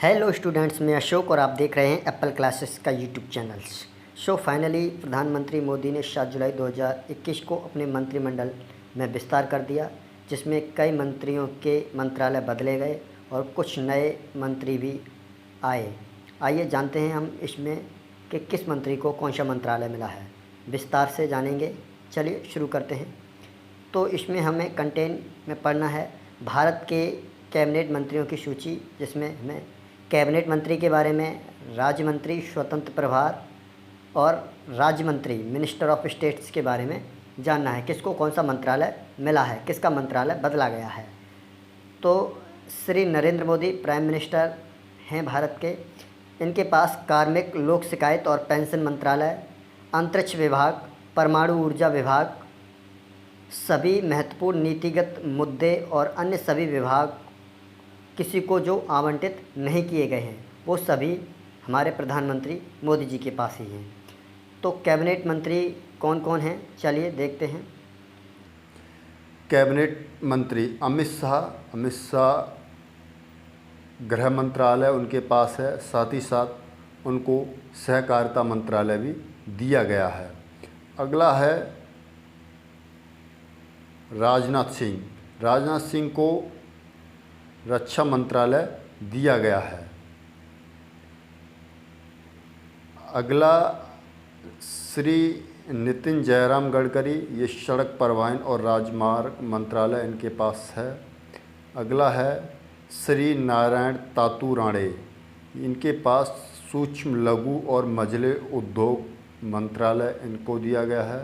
Hello students, मैं अशोक और आप देख रहे हैं एप्पल क्लासेस का यूट्यूब चैनल। फाइनली प्रधानमंत्री मोदी ने 7 जुलाई 2021 को अपने मंत्रिमंडल में विस्तार कर दिया, जिसमें कई मंत्रियों के मंत्रालय बदले गए और कुछ नए मंत्री भी आए। आइए जानते हैं हम इसमें कि किस मंत्री को कौन सा मंत्रालय मिला है, विस्तार से जानेंगे। चलिए शुरू करते हैं। तो इसमें हमें कंटेंट में पढ़ना है भारत के कैबिनेट मंत्रियों की सूची, जिसमें हमें कैबिनेट मंत्री के बारे में, राज्य मंत्री स्वतंत्र प्रभार और राज्य मंत्री मिनिस्टर ऑफ स्टेट्स के बारे में जानना है। किसको कौन सा मंत्रालय मिला है, किसका मंत्रालय बदला गया है। तो श्री नरेंद्र मोदी प्राइम मिनिस्टर हैं भारत के। इनके पास कार्मिक, लोक शिकायत और पेंशन मंत्रालय, अंतरिक्ष विभाग, परमाणु ऊर्जा विभाग, सभी महत्वपूर्ण नीतिगत मुद्दे और अन्य सभी विभाग किसी को जो आवंटित नहीं किए गए हैं वो सभी हमारे प्रधानमंत्री मोदी जी के पास ही हैं। तो कैबिनेट मंत्री कौन कौन हैं, चलिए देखते हैं। कैबिनेट मंत्री अमित शाह गृह मंत्रालय उनके पास है, साथ ही साथ उनको सहकारिता मंत्रालय भी दिया गया है। अगला है राजनाथ सिंह को रक्षा मंत्रालय दिया गया है। अगला श्री नितिन जयराम गडकरी, ये सड़क परिवहन और राजमार्ग मंत्रालय इनके पास है। अगला है श्री नारायण तातू राणे, इनके पास सूक्ष्म लघु और मझले उद्योग मंत्रालय इनको दिया गया है।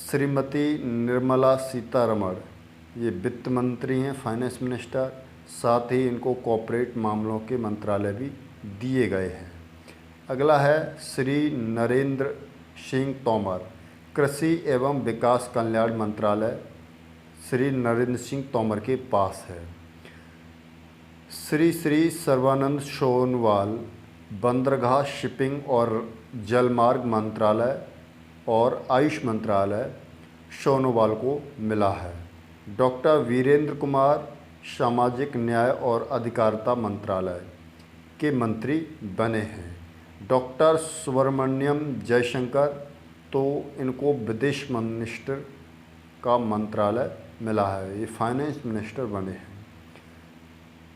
श्रीमती निर्मला सीतारमण, ये वित्त मंत्री हैं, फाइनेंस मिनिस्टर, साथ ही इनको कॉर्पोरेट मामलों के मंत्रालय भी दिए गए हैं। अगला है श्री नरेंद्र सिंह तोमर, कृषि एवं विकास कल्याण मंत्रालय श्री नरेंद्र सिंह तोमर के पास है। श्री सर्बानंद सोनोवाल, बंदरगाह, शिपिंग और जलमार्ग मंत्रालय और आयुष मंत्रालय सोनोवाल को मिला है। डॉक्टर वीरेंद्र कुमार, सामाजिक न्याय और अधिकारिता मंत्रालय के मंत्री बने हैं। डॉक्टर सुब्रमण्यम जयशंकर, तो इनको विदेश मिनिस्टर का मंत्रालय मिला है, ये फाइनेंस मिनिस्टर बने हैं।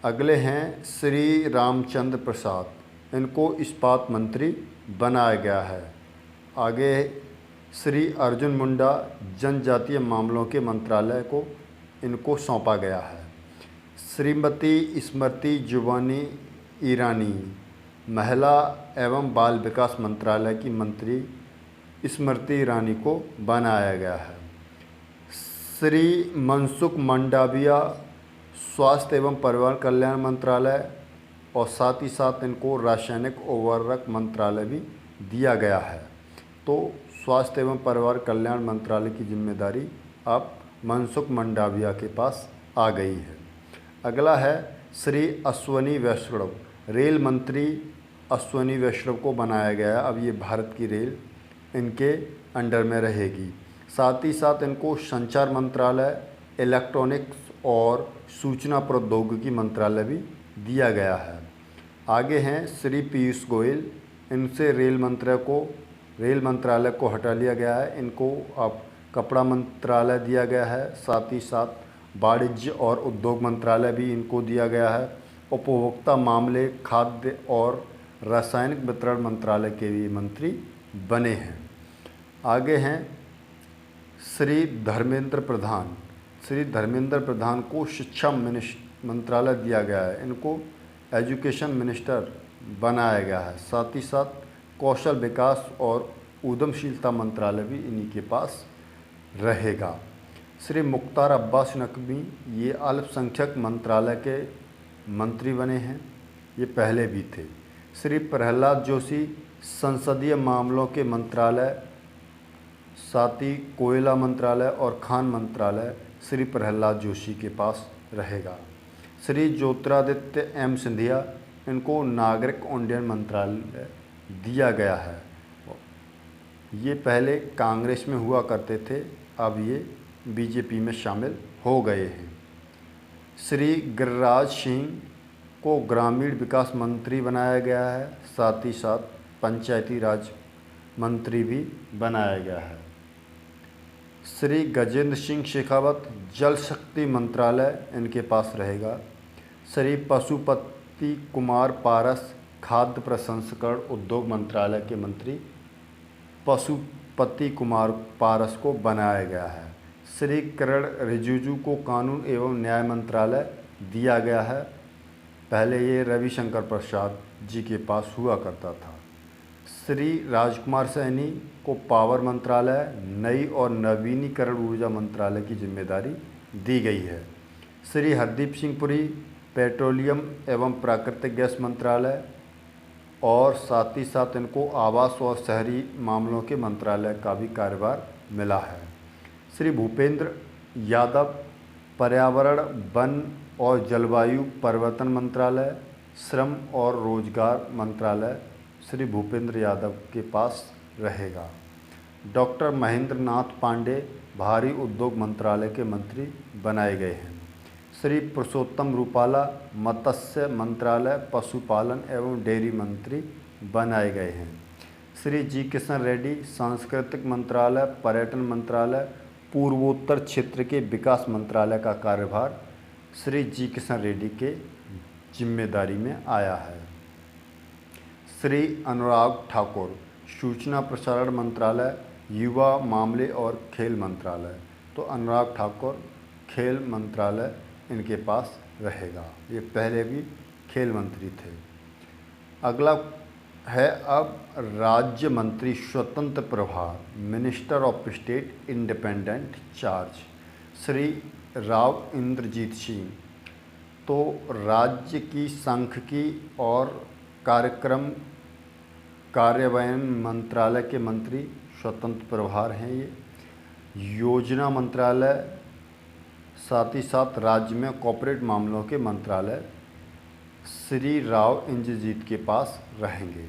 अगले हैं श्री रामचंद्र प्रसाद, इनको इस्पात मंत्री बनाया गया है। आगे श्री अर्जुन मुंडा, जनजातीय मामलों के मंत्रालय को इनको सौंपा गया है। श्रीमती स्मृति जुबिनी ईरानी, महिला एवं बाल विकास मंत्रालय की मंत्री स्मृति ईरानी को बनाया गया है। श्री मनसुख मंडाविया, स्वास्थ्य एवं परिवार कल्याण मंत्रालय और साथ ही साथ इनको रासायनिक उर्वरक मंत्रालय भी दिया गया है। तो स्वास्थ्य एवं परिवार कल्याण मंत्रालय की जिम्मेदारी अब मनसुख मंडाविया के पास आ गई है। अगला है श्री अश्वनी वैष्णव, रेल मंत्री अश्वनी वैष्णव को बनाया गया है। अब ये भारत की रेल इनके अंडर में रहेगी। साथ ही साथ इनको संचार मंत्रालय, इलेक्ट्रॉनिक्स और सूचना प्रौद्योगिकी मंत्रालय भी दिया गया है। आगे हैं श्री पीयूष गोयल, इनसे रेल मंत्रालय को हटा लिया गया है। इनको अब कपड़ा मंत्रालय दिया गया है। साथ ही साथ वाणिज्य और उद्योग मंत्रालय भी इनको दिया गया है। उपभोक्ता मामले, खाद्य और रासायनिक वितरण मंत्रालय के भी मंत्री बने हैं। आगे हैं श्री धर्मेंद्र प्रधान को शिक्षा मंत्रालय दिया गया है। इनको एजुकेशन मिनिस्टर बनाया गया है। साथ ही साथ कौशल विकास और उद्यमशीलता मंत्रालय भी इन्हीं के पास रहेगा। श्री मुख्तार अब्बास नकवी, ये अल्पसंख्यक मंत्रालय के मंत्री बने हैं, ये पहले भी थे। श्री प्रहलाद जोशी, संसदीय मामलों के मंत्रालय, साथ ही कोयला मंत्रालय और खान मंत्रालय श्री प्रहलाद जोशी के पास रहेगा। श्री ज्योतिरादित्य एम सिंधिया, इनको नागरिक उड्डयन मंत्रालय दिया गया है। ये पहले कांग्रेस में हुआ करते थे, अब ये बीजेपी में शामिल हो गए हैं। श्री गिरिराज सिंह को ग्रामीण विकास मंत्री बनाया गया है। साथ ही साथ पंचायती राज मंत्री भी बनाया गया है। श्री गजेंद्र सिंह शेखावत जल शक्ति मंत्रालय इनके पास रहेगा। श्री पशुपति कुमार पारस खाद्य प्रसंस्करण उद्योग मंत्रालय के मंत्री पशुपति कुमार पारस को बनाया गया है। श्री किरण रिजिजू को कानून एवं न्याय मंत्रालय दिया गया है। पहले ये रविशंकर प्रसाद जी के पास हुआ करता था। श्री राजकुमार सैनी को पावर मंत्रालय, नई और नवीनीकरण ऊर्जा मंत्रालय की जिम्मेदारी दी गई है। श्री हरदीप सिंह पुरी पेट्रोलियम एवं प्राकृतिक गैस मंत्रालय और साथ ही साथ इनको आवास और शहरी मामलों के मंत्रालय का भी कार्यभार मिला है। श्री भूपेंद्र यादव पर्यावरण, वन और जलवायु परिवर्तन मंत्रालय, श्रम और रोजगार मंत्रालय श्री भूपेंद्र यादव के पास रहेगा। डॉक्टर महेंद्र नाथ पांडे भारी उद्योग मंत्रालय के मंत्री बनाए गए हैं। श्री पुरुषोत्तम रूपाला मत्स्य मंत्रालय, पशुपालन एवं डेयरी मंत्री बनाए गए हैं। श्री जी किशन रेड्डी सांस्कृतिक मंत्रालय, पर्यटन मंत्रालय, पूर्वोत्तर क्षेत्र के विकास मंत्रालय का कार्यभार श्री जी किशन रेड्डी के जिम्मेदारी में आया है। श्री अनुराग ठाकुर सूचना प्रसारण मंत्रालय, युवा मामले और खेल मंत्रालय, तो अनुराग ठाकुर खेल मंत्रालय इनके पास रहेगा। ये पहले भी खेल मंत्री थे। अगला है अब राज्य मंत्री स्वतंत्र प्रभार, minister of state independent charge, Shri Rao Inderjit Singh. तो राज्य की सांख्यिकी और कार्यक्रम कार्यान्वयन मंत्रालय के मंत्री स्वतंत्र प्रभार हैं ये। योजना मंत्रालय, साथ ही साथ राज्य में कॉर्पोरेट मामलों के मंत्रालय श्री राव इंद्रजीत के पास रहेंगे।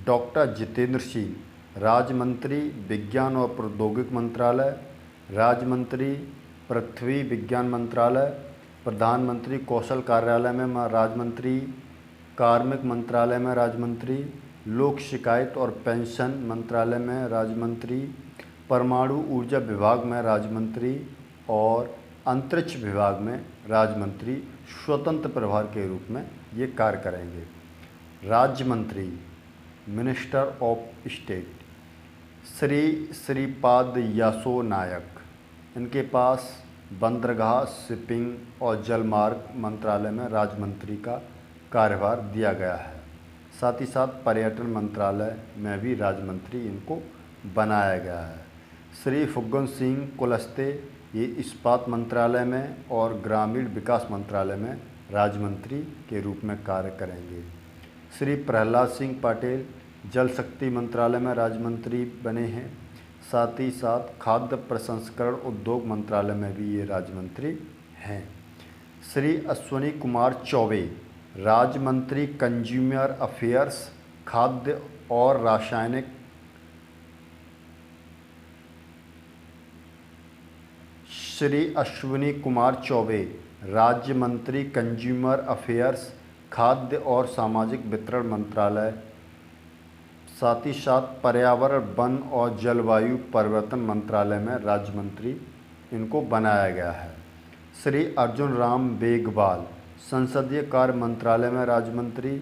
डॉक्टर जितेंद्र सिंह राज्य मंत्री विज्ञान और प्रौद्योगिकी मंत्रालय, राज्य मंत्री पृथ्वी विज्ञान मंत्रालय, प्रधानमंत्री कौशल कार्यालय में राज्य मंत्री, कार्मिक मंत्रालय में राज्य मंत्री, लोक शिकायत और पेंशन मंत्रालय में राज्य मंत्री, परमाणु ऊर्जा विभाग में राज्य मंत्री और अंतरिक्ष विभाग में राज्य मंत्री स्वतंत्र प्रभार के रूप में ये कार्य करेंगे। राज्य मंत्री minister of state Shri Shripad Yesso Naik, इनके पास बंदरगाह, शिपिंग और जलमार्ग मंत्रालय में राज्य मंत्री का कार्यभार दिया गया है। साथ ही साथ पर्यटन मंत्रालय में भी राज्य मंत्री इनको बनाया गया है। श्री फुग्गन सिंह कुलस्ते ये इस्पात मंत्रालय में और ग्रामीण विकास मंत्रालय में राज्य मंत्री के रूप में कार्य करेंगे। श्री प्रहलाद सिंह पटेल जल शक्ति मंत्रालय में राज्य मंत्री बने हैं। साथ ही साथ खाद्य प्रसंस्करण उद्योग मंत्रालय में भी ये राज्य मंत्री हैं। श्री अश्विनी कुमार चौबे राज्य मंत्री कंज्यूमर अफेयर्स, खाद्य और रासायनिक श्री अश्विनी कुमार चौबे राज्य मंत्री कंज्यूमर अफेयर्स, खाद्य और सामाजिक वितरण मंत्रालय, साथ ही साथ पर्यावरण, वन और जलवायु परिवर्तन मंत्रालय में राज्य मंत्री इनको बनाया गया है। श्री अर्जुन राम मेघवाल संसदीय कार्य मंत्रालय में राज्य मंत्री,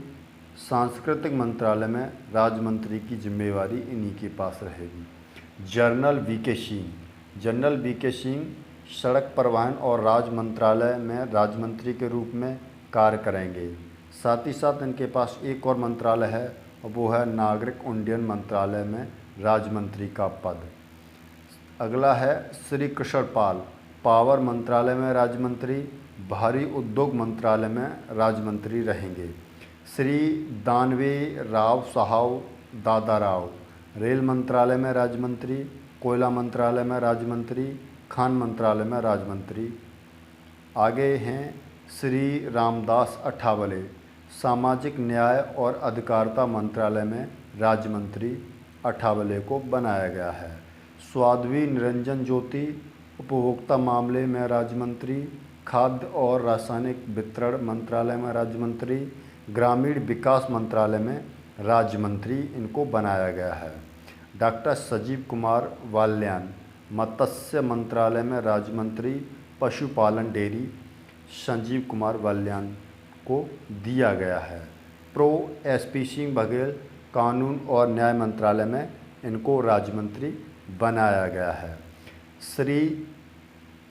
सांस्कृतिक मंत्रालय में राज्य मंत्री की जिम्मेवारी इन्हीं के पास रहेगी। जनरल वी के सिंह सड़क परिवहन और राज्य मंत्रालय में राज्य मंत्री के रूप में कार्य करेंगे। साथ ही साथ इनके पास एक और मंत्रालय है और वो है नागरिक उड्डयन मंत्रालय में राज्य मंत्री का पद। अगला है श्री कृष्ण पाल पावर मंत्रालय में राज्य मंत्री, भारी उद्योग मंत्रालय में राज्य मंत्री रहेंगे। श्री दानवे राव साहब दादाराव रेल मंत्रालय में राज्य मंत्री, कोयला मंत्रालय में राज्य मंत्री, खान मंत्रालय में राज्य मंत्री। आगे हैं श्री रामदास अठावले सामाजिक न्याय और अधिकारिता मंत्रालय में राज्य मंत्री अठावले को बनाया गया है। स्वाध्वी निरंजन ज्योति उपभोक्ता मामले में राज्य मंत्री, खाद्य और रासायनिक वितरण मंत्रालय में राज्य मंत्री, ग्रामीण विकास मंत्रालय में राज्य मंत्री इनको बनाया गया है। डॉक्टर संजीव कुमार बाल्यान मत्स्य मंत्रालय में राज्य मंत्री, पशुपालन डेयरी संजीव कुमार बाल्यान को दिया गया है। प्रो एसपी सिंह बघेल कानून और न्याय मंत्रालय में इनको राज्य मंत्री बनाया गया है। श्री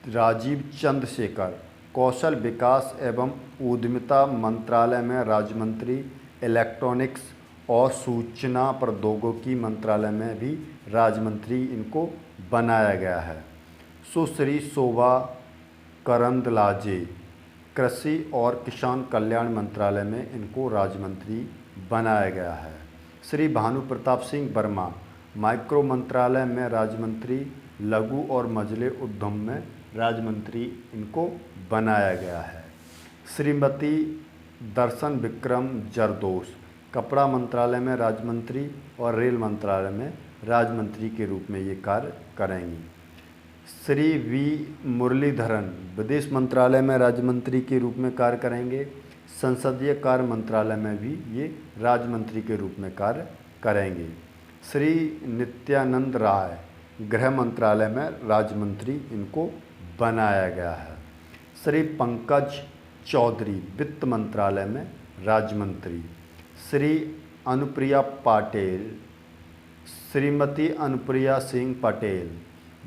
राजीव चंद्रशेखर कौशल विकास एवं उद्यमिता मंत्रालय में राज्य मंत्री, इलेक्ट्रॉनिक्स और सूचना प्रौद्योगिकी मंत्रालय में भी राज्य मंत्री इनको बनाया गया है। सुश्री शोभा करंदलाजे कृषि और किसान कल्याण मंत्रालय में इनको राज्य मंत्री बनाया गया है। श्री भानु प्रताप सिंह वर्मा माइक्रो मंत्रालय में राज्य मंत्री, लघु और मझले उद्यम में राज्य मंत्री इनको बनाया गया है। श्रीमती दर्शन विक्रम जरदोश कपड़ा मंत्रालय में राज्य मंत्री और रेल मंत्रालय में राज्य मंत्री के रूप में ये कार्य करेंगी। श्री वी मुरलीधरन विदेश मंत्रालय में राज्य मंत्री के रूप में कार्य करेंगे। संसदीय कार्य मंत्रालय में भी ये राज्य मंत्री के रूप में कार्य करेंगे। श्री नित्यानंद राय गृह मंत्रालय में राज्य मंत्री इनको बनाया गया है। श्री पंकज चौधरी वित्त मंत्रालय में राज्य मंत्री, श्री अनुप्रिया पाटिल श्रीमती अनुप्रिया सिंह पटेल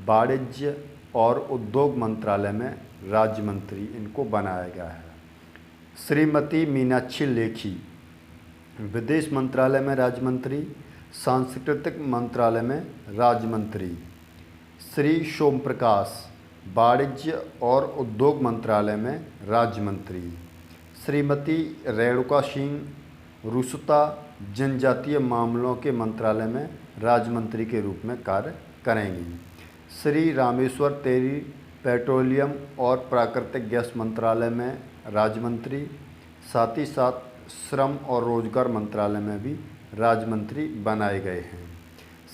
वाणिज्य और उद्योग मंत्रालय में राज्य मंत्री इनको बनाया गया है। श्रीमती मीनाक्षी लेखी विदेश मंत्रालय में राज्य मंत्री, सांस्कृतिक मंत्रालय में राज्य मंत्री। श्री सोम प्रकाश वाणिज्य और उद्योग मंत्रालय में राज्य मंत्री। श्रीमती रेणुका सिंह रुसता जनजातीय मामलों के मंत्रालय में राज्य मंत्री के रूप में कार्य करेंगी। श्री रामेश्वर तेली पेट्रोलियम और प्राकृतिक गैस मंत्रालय में राज्य मंत्री, साथ ही साथ श्रम और रोजगार मंत्रालय में भी राज्य मंत्री बनाए गए हैं।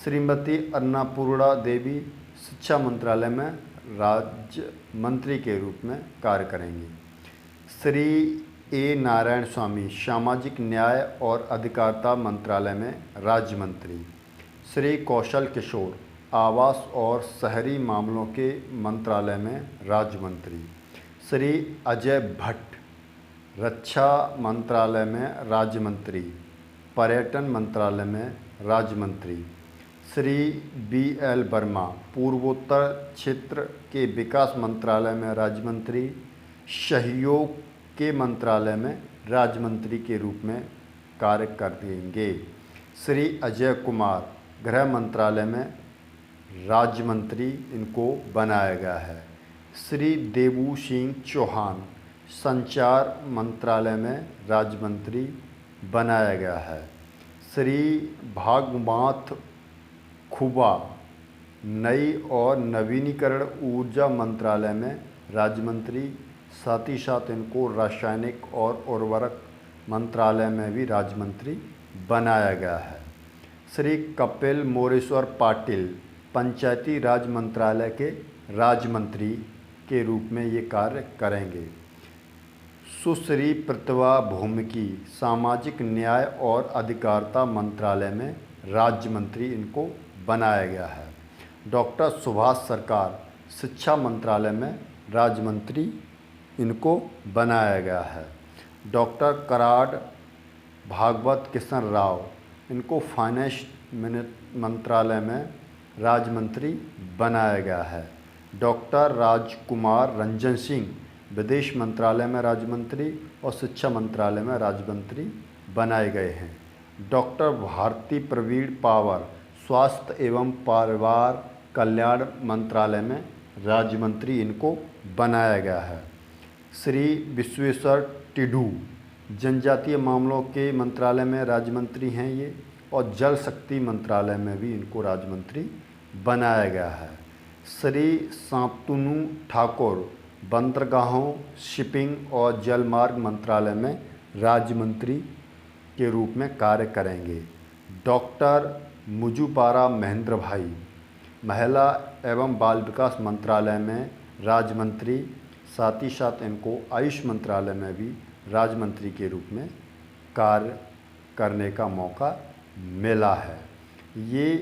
श्रीमती अन्नपूर्णा देवी शिक्षा मंत्रालय में राज्य मंत्री के रूप में कार्य करेंगी। श्री ए नारायण स्वामी सामाजिक न्याय और अधिकारिता मंत्रालय में राज्य मंत्री। श्री कौशल किशोर आवास और शहरी मामलों के मंत्रालय में राज्य मंत्री। श्री अजय भट्ट रक्षा मंत्रालय में राज्य मंत्री, पर्यटन मंत्रालय में राज्य मंत्री। श्री बी एल वर्मा पूर्वोत्तर क्षेत्र के विकास मंत्रालय में राज्य मंत्री, सहयोग के मंत्रालय में राज्य मंत्री के रूप में कार्य करेंगे। श्री अजय कुमार गृह मंत्रालय में राज्य मंत्री इनको बनाया गया है। श्री देबू सिंह चौहान संचार मंत्रालय में राज्य मंत्री बनाया गया है। श्री भागमाथ खुबा नई और नवीनीकरण ऊर्जा मंत्रालय में राज्य मंत्री, साथ ही साथ इनको रासायनिक और उर्वरक मंत्रालय में भी राज्य मंत्री बनाया गया है। श्री कपिल मोरेश्वर पाटिल पंचायती राज मंत्रालय के राज्य मंत्री के रूप में ये कार्य करेंगे। सुश्री प्रतिभा भौमिकी सामाजिक न्याय और अधिकारिता मंत्रालय में राज्य मंत्री इनको बनाया गया है। डॉक्टर सुभाष सरकार शिक्षा मंत्रालय में राज्य मंत्री इनको बनाया गया है। डॉक्टर कराड भागवत किशन राव इनको फाइनेंस मंत्रालय में राज्य मंत्री बनाया गया है। डॉक्टर राजकुमार रंजन सिंह विदेश मंत्रालय में राज्य मंत्री और शिक्षा मंत्रालय में राज्य मंत्री बनाए गए हैं। डॉक्टर भारती प्रवीण पावर स्वास्थ्य एवं परिवार कल्याण मंत्रालय में राज्य मंत्री इनको बनाया गया है। श्री विश्वेश्वर टिडू जनजातीय मामलों के मंत्रालय में राज्य मंत्री हैं ये, और जल शक्ति मंत्रालय में भी इनको राज्य मंत्री बनाया गया है। श्री शांतनु ठाकुर बंदरगाहों, शिपिंग और जलमार्ग मंत्रालय में राज्य मंत्री के रूप में कार्य करेंगे। डॉक्टर मुजुपारा महेंद्र भाई महिला एवं बाल विकास मंत्रालय में राज्य मंत्री, साथ ही साथ इनको आयुष मंत्रालय में भी राज्य मंत्री के रूप में कार्य करने का मौका मिला है। ये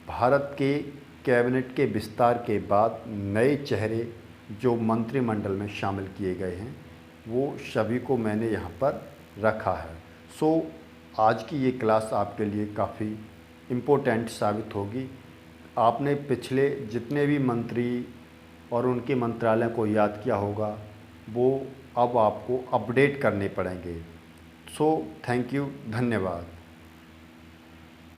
भारत के कैबिनेट के विस्तार के बाद नए चेहरे जो मंत्रिमंडल में शामिल किए गए हैं वो सभी को मैंने यहाँ पर रखा है। सो आज की ये क्लास आपके लिए काफ़ी इम्पोर्टेंट साबित होगी। आपने पिछले जितने भी मंत्री और उनके मंत्रालय को याद किया होगा वो अब आपको अपडेट करने पड़ेंगे। सो थैंक यू, धन्यवाद।